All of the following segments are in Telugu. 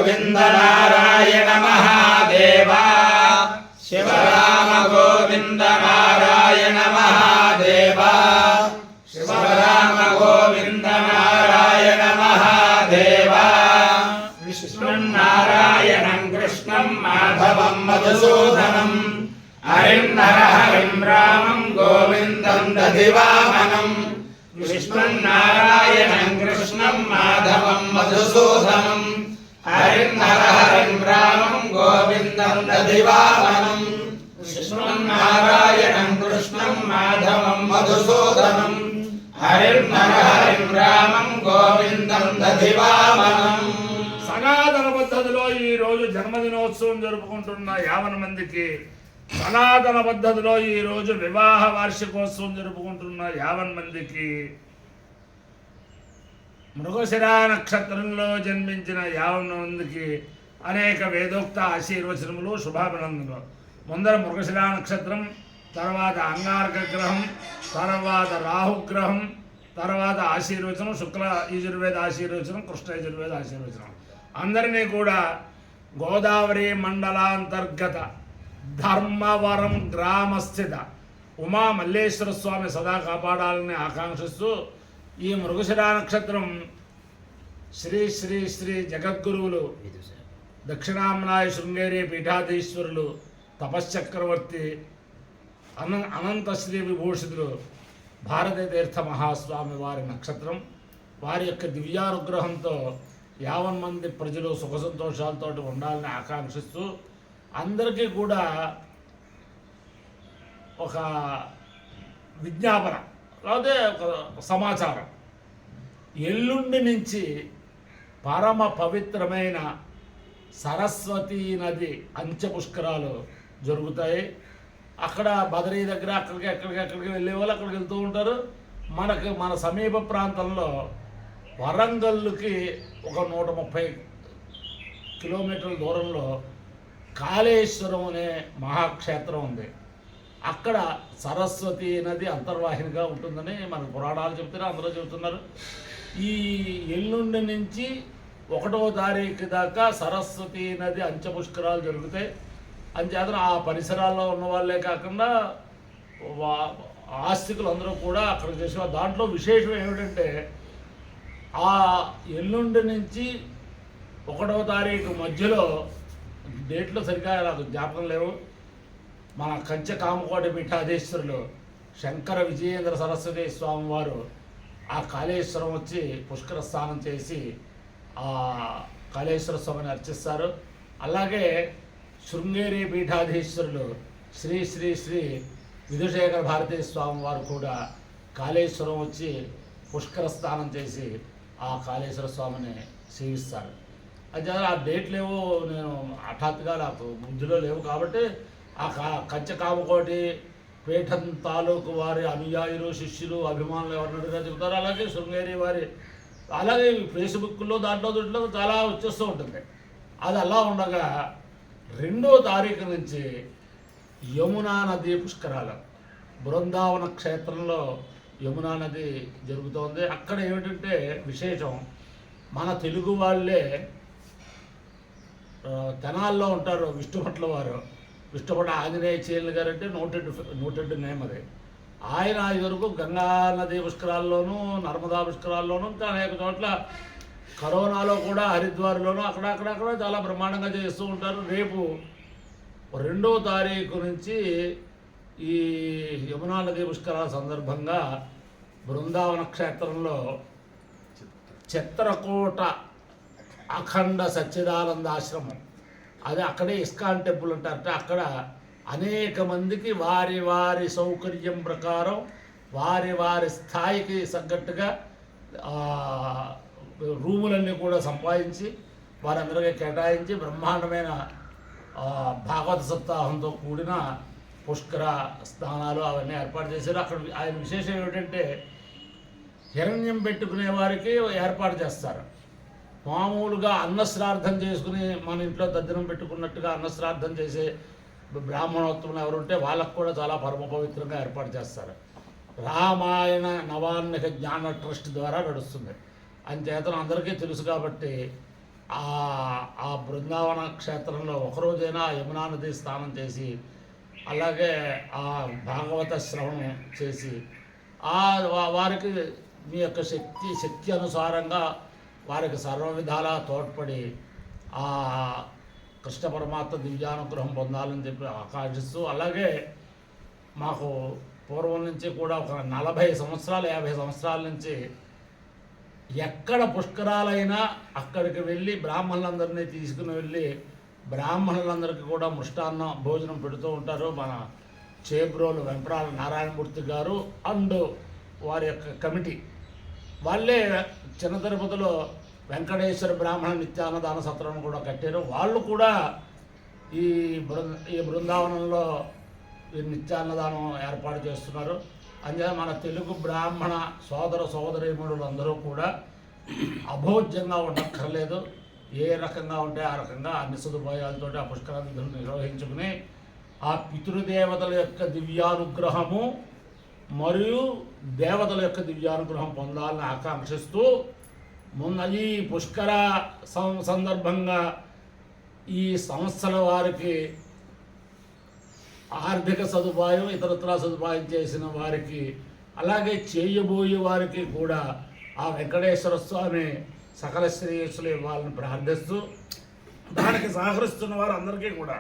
గోవింద నారాయణ మహాదేవ శివ రామ గోవింద నారాయణ మహాదేవ శివ రామ గోవింద నారాయణ మహాదేవ విష్ణున్నారాయణం కృష్ణం మాధవం మధుసూదనం హరిం నరహరిం రామం గోవిందం దధివామనం విష్ణున్నారాయణం కృష్ణం మాధవం మధుసూదనం హరిం నరహరిం రామం గోవిందం దధివామనం విష్ణున్నారాయణం కృష్ణం మాధవం మధుసూదనం హరిం నరహరిం రామం గోవిందం దధివామనం. సనాతన పద్ధతిలో ఈ రోజు జన్మదినోత్సవం జరుపుకుంటున్న 50 మందికి, సనాతన పద్ధతిలో ఈ రోజు వివాహ వార్షికోత్సవం జరుపుకుంటున్న 50 మందికి, మృగశిర నక్షత్రంలో జన్మించిన 50 మందికి అనేక వేదోక్త ఆశీర్వచనములు, శుభాభినందనలు. ముందర మృగశిర నక్షత్రం, తర్వాత అంగారక గ్రహం, తర్వాత రాహుగ్రహం, తర్వాత ఆశీర్వచనం, శుక్ల యజుర్వేద ఆశీర్వచనం, కృష్ణ యజుర్వేద ఆశీర్వచనం. అందరినీ కూడా గోదావరి మండలాంతర్గత ధర్మవరం గ్రామస్థిత ఉమా మల్లేశ్వర స్వామి సదా కాపాడాలని ఆకాంక్షిస్తూ, ఈ మృగశిర నక్షత్రం శ్రీ శ్రీ శ్రీ జగద్గురువులు దక్షిణామనాయ శృంగేరి పీఠాధీశ్వరులు తపశ్చక్రవర్తి అనంత శ్రీ విభూషితులు భారతీ తీర్థ మహాస్వామి వారి నక్షత్రం. వారి యొక్క దివ్యానుగ్రహంతో 50 మంది ప్రజలు సుఖ సంతోషాలతో ఉండాలని ఆకాంక్షిస్తూ, అందరికీ కూడా ఒక విజ్ఞాపన లేకపోతే ఒక సమాచారం. ఎల్లుండి నుంచి పరమ పవిత్రమైన సరస్వతీ నది అంత్యపుష్కరాలు జరుగుతాయి. అక్కడ బదరీ దగ్గర ఎక్కడికి వెళ్ళే వాళ్ళు అక్కడికి వెళ్తూ ఉంటారు. మన సమీప ప్రాంతంలో వరంగల్లుకి ఒక 130 కిలోమీటర్ల దూరంలో కాళేశ్వరం అనే మహాక్షేత్రం ఉంది. అక్కడ సరస్వతి నది అంతర్వాహినిగా ఉంటుందని మన పురాణాలు చెప్తున్నారు, అందరూ చెబుతున్నారు. ఈ ఎల్లుండి నుంచి 1వ తారీఖు దాకా సరస్వతి నది అంత్యపుష్కరాలు జరుగుతాయి. అంచేతన ఆ పరిసరాల్లో ఉన్న వాళ్ళే కాకుండా ఆస్తికులు అందరూ కూడా అక్కడ చేసేవారు. దాంట్లో విశేషం ఏమిటంటే, ఆ ఎల్లుండి నుంచి 1వ తారీఖు మధ్యలో, డేట్లు సరిగ్గా నాకు జ్ఞాపకం లేవు, మన కంచె కామకోటి పీఠాధీశ్వరులు శంకర విజయేంద్ర సరస్వతి స్వామి వారు ఆ కాళేశ్వరం వచ్చి పుష్కర స్నానం చేసి ఆ కాళేశ్వర స్వామిని అర్చిస్తారు. అలాగే శృంగేరి పీఠాధీశ్వరులు శ్రీ శ్రీ శ్రీ విధుశేఖర భారతీ స్వామి వారు కూడా కాళేశ్వరం వచ్చి పుష్కర స్నానం చేసి ఆ కాళేశ్వర స్వామిని సేవిస్తారు. అది ఆ డేట్లేవో నేను హఠాత్తుగా నాకు బుద్ధిలో లేవు కాబట్టి ఆ కంచె కామకోటి పీఠం తాలూకు వారి అనుయాయులు, శిష్యులు, అభిమానులు ఎవరినట్టుగా చెబుతారు. అలాగే శృంగేరి వారి, అలాగే ఫేస్బుక్లో దాంట్లో చాలా వచ్చేస్తూ ఉంటుంది. అది అలా ఉండగా 2వ తారీఖు నుంచి యమునా నది పుష్కరాలు బృందావన క్షేత్రంలో యమునా నది జరుగుతోంది. అక్కడ ఏమిటంటే విశేషం, మన తెలుగు వాళ్ళే తెనాల్లో ఉంటారు విష్ణుభట్ల వారు. విష్ణుభట్ల ఆంజనేయ చీల గారు అంటే నోటెడ్ నేమ్ అది. ఆయన ఇదివరకు గంగా నది పుష్కరాల్లోనూ, నర్మదా పుష్కరాల్లోనూ, ఇంకా అనేక చోట్ల కరోనాలో కూడా హరిద్వార్లోనూ అక్కడక్కడ చాలా బ్రహ్మాండంగా చేస్తూ ఉంటారు. రేపు 2వ తారీఖు నుంచి ఈ యమునా నది పుష్కరాల సందర్భంగా బృందావన క్షేత్రంలో చిత్రకూట అఖండ సచ్చిదానంద ఆశ్రమం, అది అక్కడే ఇస్కాన్ టెంపుల్ అంటారట. అక్కడ అనేక మందికి వారి వారి సౌకర్యం ప్రకారం, వారి వారి స్థాయికి తగ్గట్టుగా రూములన్నీ కూడా సంపాదించి వారందరికీ కేటాయించి బ్రహ్మాండమైన భాగవత సప్తాహంతో కూడిన పుష్కర స్నానాలు అవన్నీ ఏర్పాటు చేశారు. అక్కడ ఆయన విశేషం ఏమిటంటే, హిరణ్యం పెట్టుకునే వారికి ఏర్పాటు చేస్తారు. మామూలుగా అన్నశ్రాద్ధం చేసుకుని మన ఇంట్లో దర్శనం పెట్టుకున్నట్టుగా అన్నశ్రాద్ధం చేసే బ్రాహ్మణోత్తములు ఎవరుంటే వాళ్ళకు కూడా చాలా పరమ పవిత్రంగా ఏర్పాటు చేస్తారు. రామాయణ నవాన్నిక జ్ఞాన ట్రస్ట్ ద్వారా నడుస్తుంది. అంచేతను అందరికీ తెలుసు కాబట్టి ఆ ఆ బృందావన క్షేత్రంలో ఒకరోజైనా యమునా నది స్నానం చేసి అలాగే ఆ భాగవత శ్రవణం చేసి వారికి మీ యొక్క శక్తి అనుసారంగా వారికి సర్వ విధాలా తోడ్పడి ఆ కృష్ణ పరమాత్మ దివ్యానుగ్రహం పొందాలని చెప్పి ఆకాంక్షిస్తూ, అలాగే మాకు పూర్వం నుంచి కూడా ఒక 40 సంవత్సరాలు 50 సంవత్సరాల నుంచి ఎక్కడ పుష్కరాలైనా అక్కడికి వెళ్ళి బ్రాహ్మణులందరినీ తీసుకుని వెళ్ళి బ్రాహ్మణులందరికీ కూడా మృష్టాన్నం భోజనం పెడుతూ ఉంటారు. మన చేబ్రోలు వెంపరాల నారాయణమూర్తి గారు అండ్ వారి యొక్క కమిటీ వాళ్ళే చిన్న తిరుపతిలో వెంకటేశ్వర బ్రాహ్మణ నిత్యాన్నదాన సత్రం కూడా కట్టారు. వాళ్ళు కూడా ఈ బృందావనంలో నిత్యాన్నదానం ఏర్పాటు చేస్తున్నారు. అందుకే మన తెలుగు బ్రాహ్మణ సోదర సోదరీమణులందరూ కూడా అభోజ్యంగా ఉండక్కర్లేదు. ఏ రకంగా ఉంటే ఆ రకంగా అన్ని సదుపాయాలతో ఆ పుష్కర విధులు నిర్వహించుకుని ఆ పితృదేవతల యొక్క దివ్యానుగ్రహము మరియు దేవతల యొక్క దివ్యానుగ్రహం పొందాలని ఆకాంక్షిస్తూ ఈ పుష్కర సందర్భంగా ఈ సంస్థల వారికి ఆర్థిక సదుపాయం ఇతరత్రా సదుపాయం చేసిన వారికి అలాగే చేయబోయే వారికి కూడా ఆ వెంకటేశ్వర స్వామి సకల శ్రేయస్సులు ఇవ్వాలని ప్రార్థిస్తూ దానికి సహకరిస్తున్న వారు అందరికీ కూడా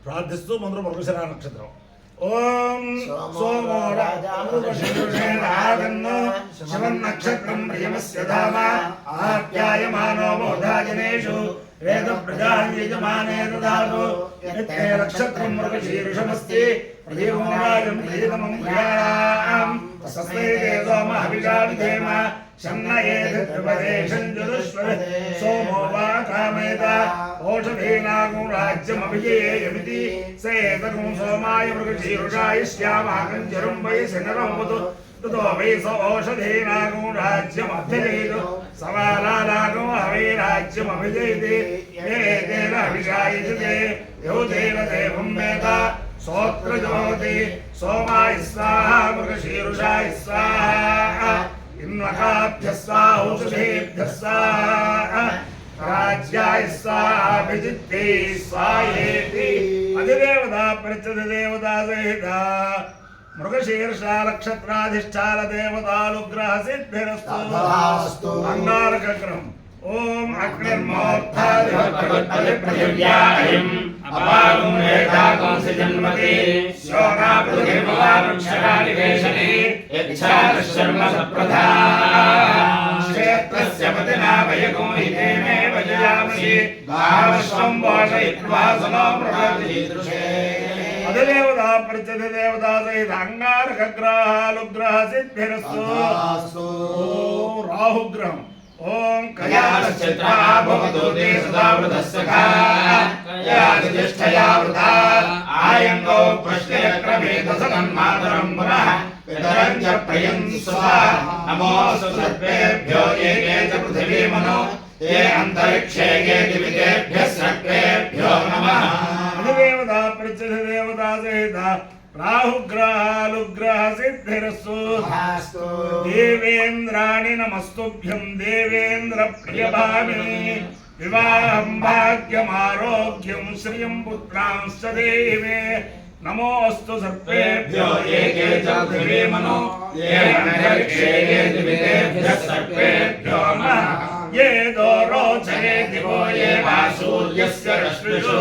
ప్రార్థిస్తూ మొదలు మృగశిర నక్షత్రం. ఓం సోమో శివం నక్షత్రం ప్రియమస్య ధామ ఆప్యాయమానో బోధాజనేషు వేద ప్రజాన్ యజమానే దదాతు యత్తే నక్షత్రం మృగశీర్షమస్తి ప్రతిమోరాజం ప్రియతమం భయాం తస్మై దేవోమ అభిషావిధేమ శన్నయేద్పదేశం జదుష్వర సోమో వా కామేత ఓషధీనాగం రాజ్యమభిజేయమితి సేతకం సోమాయ మృగశీర్షాయ శ్యామాకం జరం వై శనరమవతు ततो वै स ओषधीनागं राज्यमभ्यजयतु सवालानागं हवै राज्यमभिजयति ये तेन अभिषायते यो तेन देवं वेद सोऽत्र ज्योति सोमाय स्वाहा मृगशीर्षाय स्वाहा इन्वकाभ्यः स्वाहा औषधेभ्यः स्वाहा राज्याय स्वाहा विजित्यै स्वाहेति अधिदेवता प्रत्यधिदेवता सहिता मृगशीर्ष नक्षत्राधिष्ठान देवतानुग्रह सिद्धिरस्तु अंगारकग्रहम् ओम अग्निर्मोक्तादिपृथिव्याहिम् अपागुं रेखागुं सिजन्मति शोका पृथिवीवावृक्षकानिवेशने यच्छादशर्म सप्रधा क्षेत्रस्य पतिना वयगुं हिते मे वजयामसि गावश्वं पोषयित्वा सुनो प्रभृतिदृशे अधिदेवता प्रत्यधिदेवता सहित अंगारकग्रहानुग्रह सिद्धिरस्तु राहुग्रहम् ओम कयानश्चित्रा भवतु ते सदा वृतस्सखा कयादिष्ठया वृता आयङ्गो प्रश्नक्रमे दशनन्मातरं पुनः पितरं च प्रियं सुवा नमोऽस्तु सर्वेभ्यो ये च पृथिवीमनो ये अन्तरिक्षे ये दिवितेभ्यः सर्वेभ्यो नमः अधिदेवता प्रत्यधिदेवता सहित राहुग्रहानुग्रह सिद्धिरस्तु देवेन्द्राणि नमस्तुभ्यं देवेन्द्र प्रियभामिनि विवाहं भाग्यमारोग्यं श्रियं पुत्रांश्च देवे नमोऽस्तु सर्वेभ्यो ये च पृथिवीमनो ये अन्तरिक्षे ये दिवितेभ्यः सर्वेभ्यो नमः ये दोरोचये दिवो ये वा सूर्यस्य रश्मिषु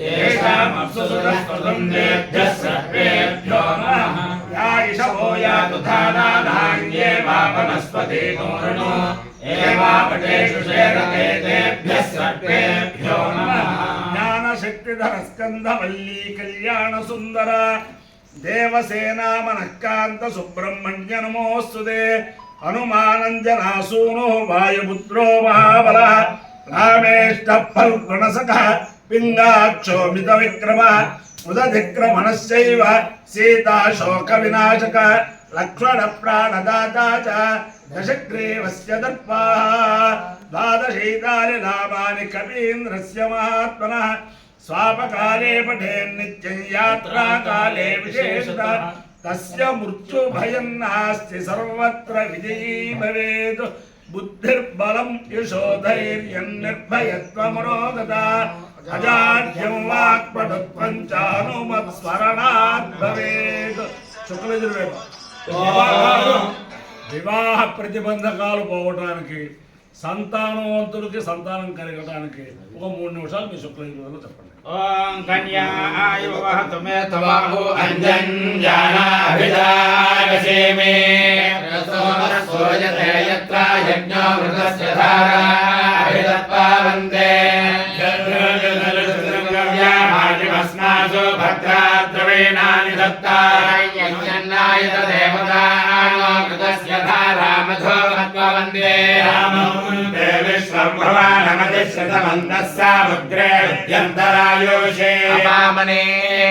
येषामप्सुसुरस्पृतन्देभ्यः सर्वेभ्यो नमः या इषवो यातु धानाधान्ये वा वनस्पति गौरणो एवापटेषु शेरते तेभ्यः सर्वेभ्यो नमः ज्ञानशक्तिधर स्कन्धवल्ली कल्याणसुन्दर देवसेनामनःकान्त सुब्रह्मण्य नमोऽस्तुते हनुमानञ्जनासूनो वायुपुत्रो महाबलः रामेष्टः फल्गुणसखः पिङ्गाक्षोमित विक्रमः उदधिक्रमणश्चैव सीता शोकविनाशक लक्ष्मण प्राणदाता च दशग्रीवस्य दर्पाः द्वादशैतानि नामानि कवीन्द्रस्य महात्मनः स्वापकाले पठेन्नित्यं यात्राकाले विशेषतः तस्य मृत्युभयं नास्ति सर्वत्र विजयी भवेत् బుద్ధిర్బలం యశోధైర్యం నిర్భయత్వమరోగత అజాడ్యం వాక్పటుత్వం చానుమత్స్మరణాత్ భవేత్. శుక్లయజుర్వేదం. వివాహ ప్రతిబంధకాలు పోవడానికి, సంతానవంతులకి సంతానం కలగడానికి ఒక 3 నిమిషాలు మీ శుక్లయజుర్వేదంలో చెప్పండి. ఓం కన్యాయో వహతు మే తవాహు అంజన్జానాభిదాగసేమే రసోనస్సోయతే యత్ర యజ్ఞో మృతస్య ధారా అభిదత్పావంతే జర్గజలసుద్రంగవ్యామాజిమస్నాసో భద్రాద్రవేణాని దత్తాయజ్ఞన్నాయత దేవతానో మృతస్య ధారా మధో మత్పవంతే రామం దే విశ్వం భవానమతిశ్రితమంతః సాముద్రే యంతరాయోషే అపామనే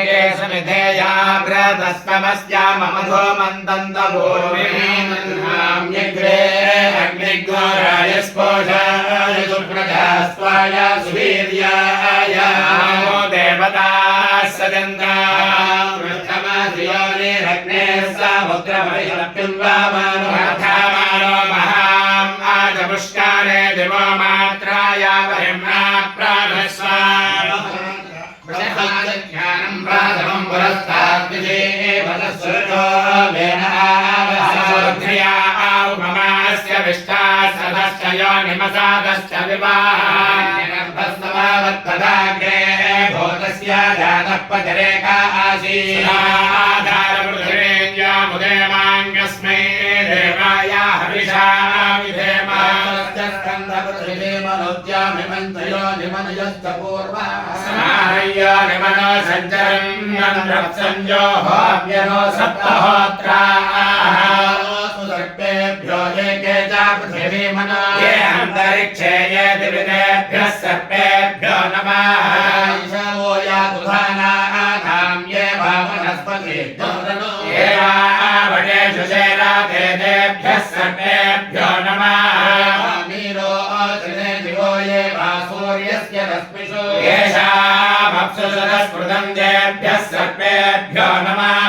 కేశమిధేయాగ్రతస్తమస్యామమధో మందంతభూర్మిణామ్యగ్రే అగ్నిగ్ోరాయ స్పోషాయ సుప్రజాస్వాయ సువీర్యాయ నమో దేవతాః సజంద్రామధియోనిరగ్నే సముద్రమయలప్యుల్వామానో అర్థామానో మహాం ఆజముష్కారే దివో మాత్రాయ పరిమ్నా ప్రాణస్వామ జ్ఞానం ప్రాథమం పురస్తాద్విజేవదస్సురతో వేనావసోధ్రియా మమాస్య విష్టాసదశ్చ యోనిమసాదశ్చ వివాహాన్యగర్భస్తమావత్తదాగ్రే భూతస్య జాతః పతిరేకా ఆసీదాధారపృథివేన్యాముదేవాంగస్మై దేవాయ హవిషా విధేమా స్కందపృథివేమనోద్యామిమంతయో నిమనయశ్చ పూర్వా సమారయ్యో నిమనో సంచరన్నో హోమ్యనో సప్తహోత్రాః సర్పేభ్యో ఏకే చ పృథివీమనో ఏ అంతరిక్షే ఏ దివిదేభ్యః సర్పేభ్యో నమః ఈశావో యాతు ధానానాం ఏ వనస్పతిభ్యో ఏ వటేషు శేరాతే దేభ్యః సర్పేభ్యో నమః మీరో త్రినే దివో ఏ సూర్యస్య రశ్మిషు ఏషామప్సుషదస్పృతం దేభ్యః సర్పేభ్యో నమః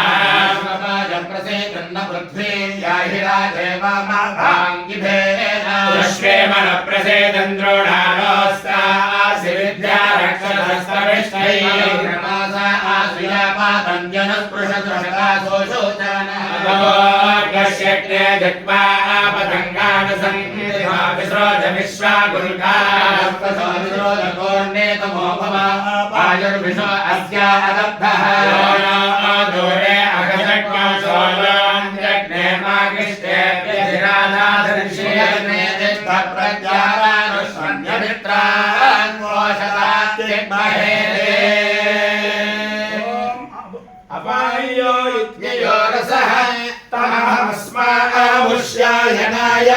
ప్రసేదన్న పృథ్వీం యాహిరాజేవమాభాంగిభేన విశ్వేమన ప్రసేదంద్రోణానోస్తాసి విద్యా రక్షసస్తవిష్టైః క్రమాసా ఆశ్రియాపాతంజనస్పృశతృషకాశోషోచన దిక్వా పతంగానుసంధిమా విశ్రోజ విశ్వాగురుకాస్తోర్ణేతమో భవా పాయుర్విషో అస్యా అదబ్ధః దూరే అగజగ్మా సోయోన్యగ్నే మాగిష్టే వ్యధిరాధాధర్షియగ్నే దిష్టప్రజ్ఞానానుష్మన్యమిత్రాన్ మోషతాత్తిగ్మహేదే అపాయో ఇత్యయో రసః తమస్మాముష్యాయనాయ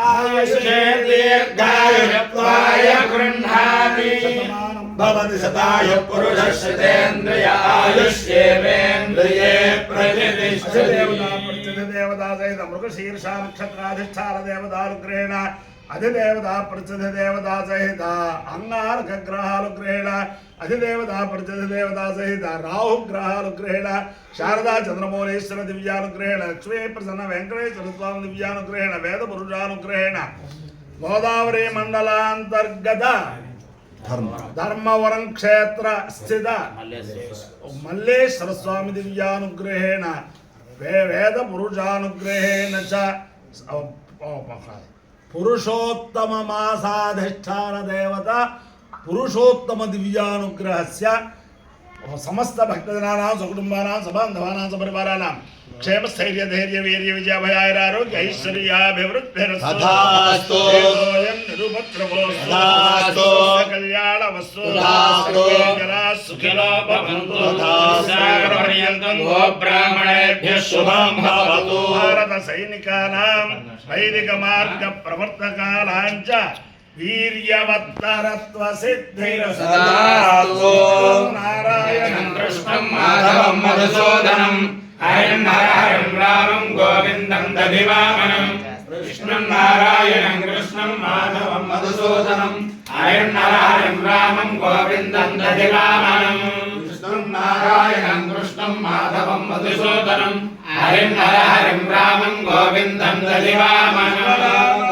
ఆయుషే దీర్ఘాయుత్వాయ గృహ్ణామి భవతి శతాయ పురుషశ్రుతేంద్రియ ఆయుష్యేవేంద్రియే ప్రతిష్ఠితి. దేవతా సహిత మృగశీర్ష నక్షత్రాధిష్టాన దేవతానుగ్రహేణ అధిదేవతా ప్రతిథి దేవతా సహిత అంగారకగ్రహాలుగ్రహేణ అధిదేవతా ప్రతిథి దేవతా సహిత రాహుగ్రహాలుగ్రహేణ శారదా చంద్రమౌళేశ్వర దివ్యానుగ్రహేణ లక్ష్మీ ప్రసన్న వెంకటేశ్వర స్వామి దివ్యానుగ్రహేణ వేద పురుషానుగ్రహేణ గోదావరి మండలాంతర్గత ధర్మవరం క్షేత్ర స్థిత మల్లేశ్వర స్వామి దివ్యానుగ్రహేణ వేద పురుషానుగ్రహేణ చ పురుషోత్తమ మాసాధిష్టాన దేవత పురుషోత్తమ దివ్యానుగ్రహస్య సమస్త భక్తజనానాం సకుటుంబానాం సబాంధవానాం సపరివారాణం క్షేమ స్థైర్య ధైర్య వీర్య విజయ భయారోగ్య ఐశ్వర్యాభివృద్ధిరస్తు నిరుపద్రవోస్తు కళ్యాణ వస్తు సుఖినో భవంతు సాగరపర్యంతం గోబ్రాహ్మణేభ్యః శుభం భవతు. భారత సైనికానాం వైదిక మార్గ ప్రవర్తకానాం చ వీర్యవత్తరత్వ సిద్ధిరస్తు. నారాయణం కృష్ణం మాధవం మధుసూదనం హరిం హరిం రామం గోవిందం దధివామనం విష్ణుం నారాయణం కృష్ణం మాధవం మధుసూదనం హరిం హరిం రామం గోవిందం దధివామనం విష్ణుం నారాయణం కృష్ణం మాధవం మధుసూదనం హరిం హరిం రామం గోవిందం దధివామనం.